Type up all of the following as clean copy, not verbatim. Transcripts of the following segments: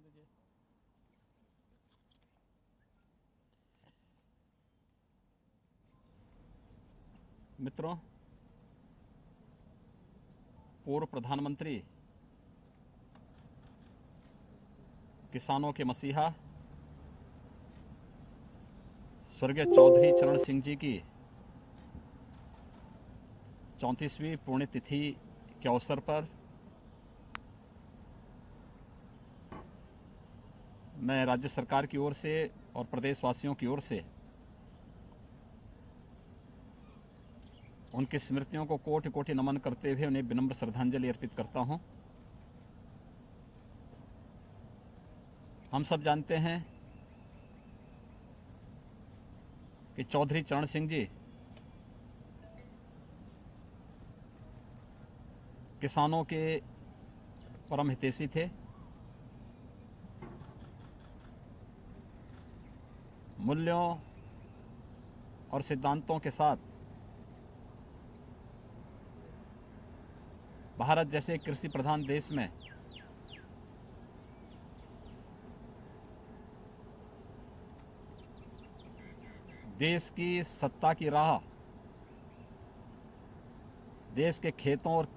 दीजिए। मित्रों, पूर्व प्रधानमंत्री, किसानों के मसीहा स्वर्गीय चौधरी चरण सिंह जी की 34वीं पुण्यतिथि के अवसर पर मैं राज्य सरकार की ओर से और प्रदेशवासियों की ओर से उनकी स्मृतियों को कोटि कोटि नमन करते हुए उन्हें विनम्र श्रद्धांजलि अर्पित करता हूं। हम सब जानते हैं कि चौधरी चरण सिंह जी किसानों के परम हितैषी थे। मूल्यों और सिद्धांतों के साथ भारत जैसे कृषि प्रधान देश में देश की सत्ता की राह देश के खेतों और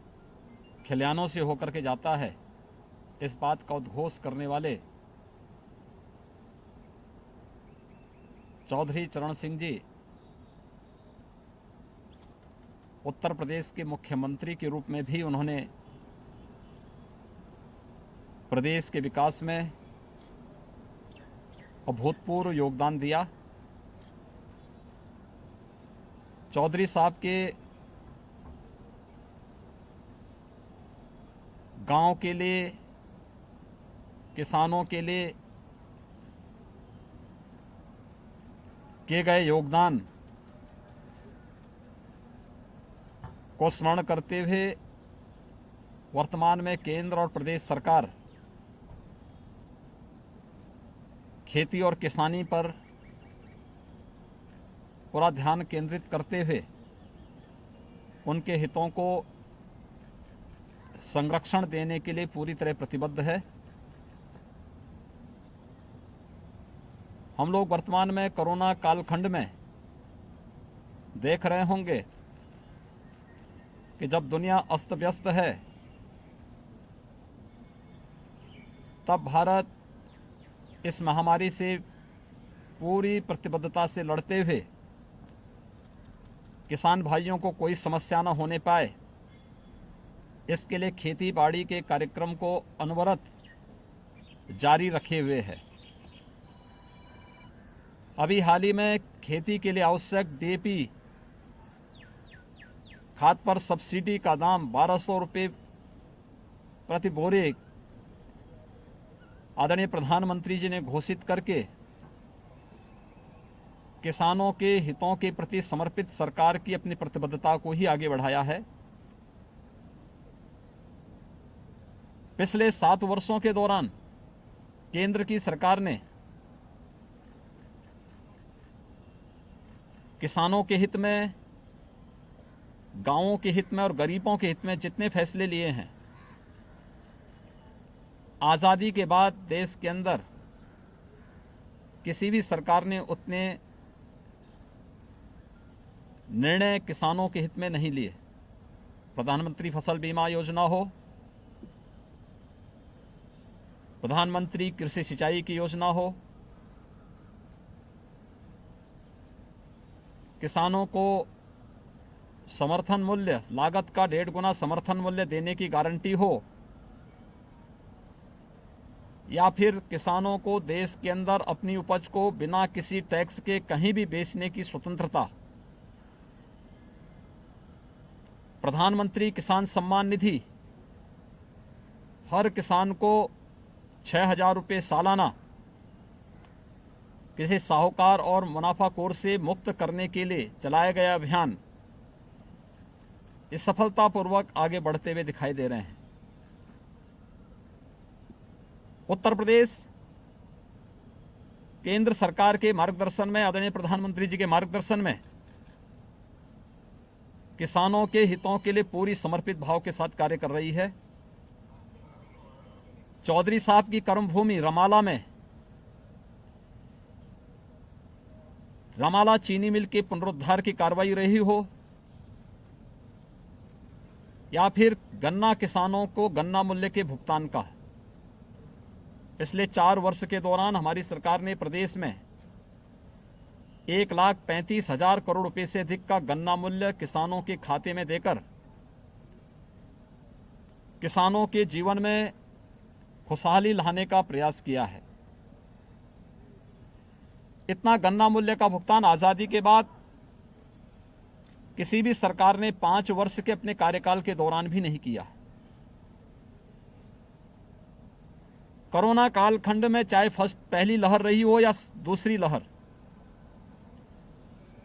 खलिहानों से होकर के जाता है, इस बात का उद्घोष करने वाले चौधरी चरण सिंह जी उत्तर प्रदेश के मुख्यमंत्री के रूप में भी उन्होंने प्रदेश के विकास में अभूतपूर्व योगदान दिया। चौधरी साहब के गांव के लिए, किसानों के लिए किए गए योगदान को स्मरण करते हुए वर्तमान में केंद्र और प्रदेश सरकार खेती और किसानी पर पूरा ध्यान केंद्रित करते हुए उनके हितों को संरक्षण देने के लिए पूरी तरह प्रतिबद्ध है। हम लोग वर्तमान में कोरोना कालखंड में देख रहे होंगे कि जब दुनिया अस्त व्यस्त है, तब भारत इस महामारी से पूरी प्रतिबद्धता से लड़ते हुए किसान भाइयों को कोई समस्या न होने पाए, इसके लिए खेती बाड़ी के कार्यक्रम को अनवरत जारी रखे हुए है। अभी हाल ही में खेती के लिए आवश्यक डीएपी खाद पर सब्सिडी का दाम 1200 रुपये प्रति बोरे आदरणीय प्रधानमंत्री जी ने घोषित करके किसानों के हितों के प्रति समर्पित सरकार की अपनी प्रतिबद्धता को ही आगे बढ़ाया है। पिछले 7 वर्षों के दौरान केंद्र की सरकार ने किसानों के हित में, गांवों के हित में और गरीबों के हित में जितने फैसले लिए हैं, आज़ादी के बाद देश के अंदर किसी भी सरकार ने उतने निर्णय किसानों के हित में नहीं लिए। प्रधानमंत्री फसल बीमा योजना हो, प्रधानमंत्री कृषि सिंचाई की योजना हो, किसानों को समर्थन मूल्य, लागत का 1.5 गुना समर्थन मूल्य देने की गारंटी हो, या फिर किसानों को देश के अंदर अपनी उपज को बिना किसी टैक्स के कहीं भी बेचने की स्वतंत्रता, प्रधानमंत्री किसान सम्मान निधि हर किसान को 6,000 रुपये सालाना किसी साहूकार और मुनाफाखोर से मुक्त करने के लिए चलाया गया अभियान इस सफलतापूर्वक आगे बढ़ते हुए दिखाई दे रहे हैं। उत्तर प्रदेश केंद्र सरकार के मार्गदर्शन में, आदरणीय प्रधानमंत्री जी के मार्गदर्शन में किसानों के हितों के लिए पूरी समर्पित भाव के साथ कार्य कर रही है। चौधरी साहब की कर्मभूमि रमाला में रमाला चीनी मिल के पुनरुद्धार की कार्रवाई रही हो, या फिर गन्ना किसानों को गन्ना मूल्य के भुगतान का। पिछले 4 वर्ष के दौरान हमारी सरकार ने प्रदेश में 1,35,000 करोड़ रुपए से अधिक का गन्ना मूल्य किसानों के खाते में देकर किसानों के जीवन में खुशहाली लाने का प्रयास किया है। इतना गन्ना मूल्य का भुगतान आजादी के बाद किसी भी सरकार ने 5 वर्ष के अपने कार्यकाल के दौरान भी नहीं किया। कोरोना कालखंड में चाहे पहली लहर रही हो या दूसरी लहर,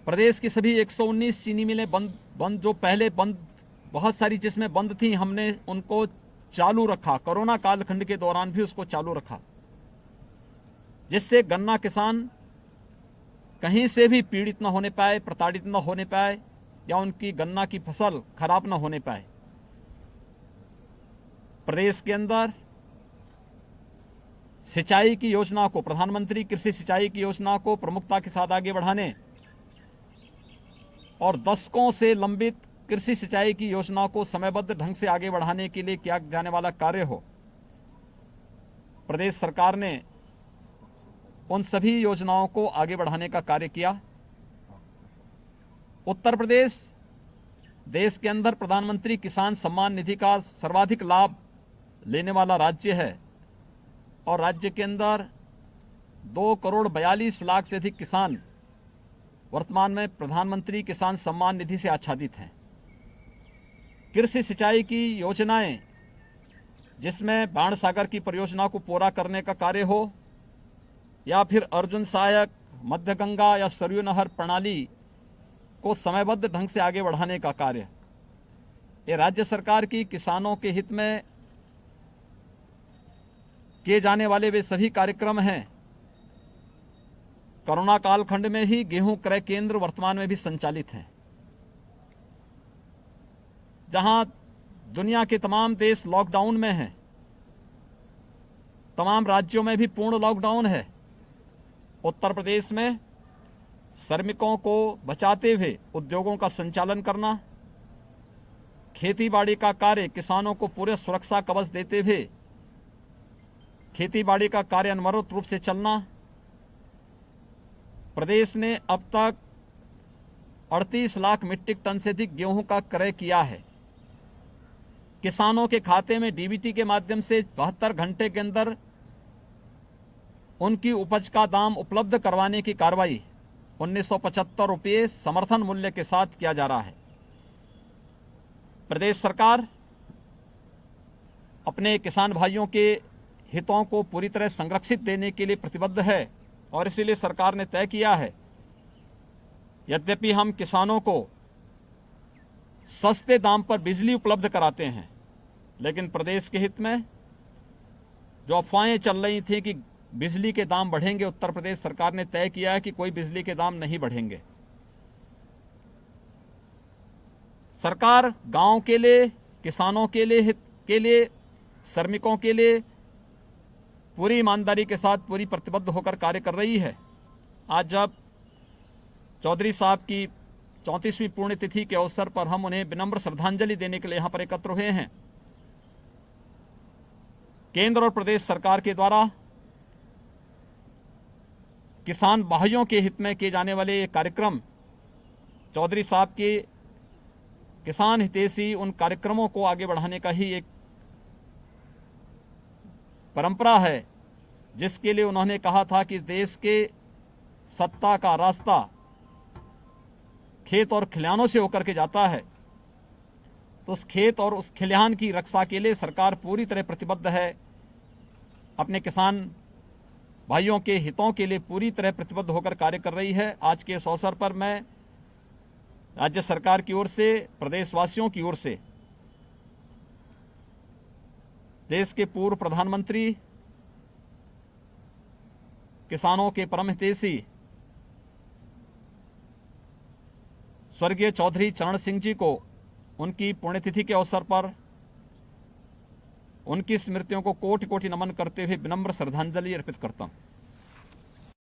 प्रदेश की सभी 119 चीनी मिलें बंद जो पहले बंद बहुत सारी जिसमें बंद थी, हमने उनको चालू रखा। कोरोना कालखंड के दौरान भी उसको चालू रखा, जिससे गन्ना किसान कहीं से भी पीड़ित न होने पाए, प्रताड़ित न होने पाए, या उनकी गन्ना की फसल खराब न होने पाए। प्रदेश के अंदर सिंचाई की योजना को, प्रधानमंत्री कृषि सिंचाई की योजना को प्रमुखता के साथ आगे बढ़ाने और दशकों से लंबित कृषि सिंचाई की योजना को समयबद्ध ढंग से आगे बढ़ाने के लिए किया जाने वाला कार्य हो, प्रदेश सरकार ने उन सभी योजनाओं को आगे बढ़ाने का कार्य किया। उत्तर प्रदेश देश के अंदर प्रधानमंत्री किसान सम्मान निधि का सर्वाधिक लाभ लेने वाला राज्य है और राज्य के अंदर 2,42,00,000 से अधिक किसान वर्तमान में प्रधानमंत्री किसान सम्मान निधि से आच्छादित हैं। कृषि सिंचाई की योजनाएं, जिसमें बाण सागर की परियोजना को पूरा करने का कार्य हो, या फिर अर्जुन सहायक, मध्य गंगा या सरयू नहर प्रणाली को समयबद्ध ढंग से आगे बढ़ाने का कार्य, ये राज्य सरकार की किसानों के हित में किए जाने वाले वे सभी कार्यक्रम हैं। कोरोना कालखंड में ही गेहूं क्रय केंद्र वर्तमान में भी संचालित हैं, जहां दुनिया के तमाम देश लॉकडाउन में हैं, तमाम राज्यों में भी पूर्ण लॉकडाउन है। उत्तर प्रदेश में श्रमिकों को बचाते हुए उद्योगों का संचालन करना, खेतीबाड़ी का कार्य किसानों को पूरे सुरक्षा कवच देते हुए खेतीबाड़ी का कार्य अनवरत रूप से चलना। प्रदेश ने अब तक 38 लाख मीट्रिक टन से अधिक गेहूं का क्रय किया है। किसानों के खाते में डीबीटी के माध्यम से 72 घंटे के अंदर उनकी उपज का दाम उपलब्ध करवाने की कार्रवाई 1975 रुपये समर्थन मूल्य के साथ किया जा रहा है। प्रदेश सरकार अपने किसान भाइयों के हितों को पूरी तरह संरक्षित देने के लिए प्रतिबद्ध है और इसीलिए सरकार ने तय किया है, यद्यपि हम किसानों को सस्ते दाम पर बिजली उपलब्ध कराते हैं, लेकिन प्रदेश के हित में जो अफवाहें चल रही थी कि बिजली के दाम बढ़ेंगे, उत्तर प्रदेश सरकार ने तय किया है कि कोई बिजली के दाम नहीं बढ़ेंगे। सरकार गांव के लिए, किसानों के लिए, हित के लिए, श्रमिकों के लिए पूरी ईमानदारी के साथ पूरी प्रतिबद्ध होकर कार्य कर रही है। आज जब चौधरी साहब की 34वीं पुण्यतिथि के अवसर पर हम उन्हें विनम्र श्रद्धांजलि देने के लिए यहां पर एकत्र हुए हैं, केंद्र और प्रदेश सरकार के द्वारा किसान भाइयों के हित में किए जाने वाले ये कार्यक्रम, चौधरी साहब के किसान हितैषी उन कार्यक्रमों को आगे बढ़ाने का ही एक परंपरा है, जिसके लिए उन्होंने कहा था कि देश के सत्ता का रास्ता खेत और खलिहानों से होकर के जाता है, तो उस खेत और उस खलिहान की रक्षा के लिए सरकार पूरी तरह प्रतिबद्ध है, अपने किसान भाइयों के हितों के लिए पूरी तरह प्रतिबद्ध होकर कार्य कर रही है। आज के इस अवसर पर मैं राज्य सरकार की ओर से, प्रदेशवासियों की ओर से, देश के पूर्व प्रधानमंत्री, किसानों के परम हितैषी स्वर्गीय चौधरी चरण सिंह जी को उनकी पुण्यतिथि के अवसर पर उनकी स्मृतियों को कोटि कोटि नमन करते हुए विनम्र श्रद्धांजलि अर्पित करता हूं।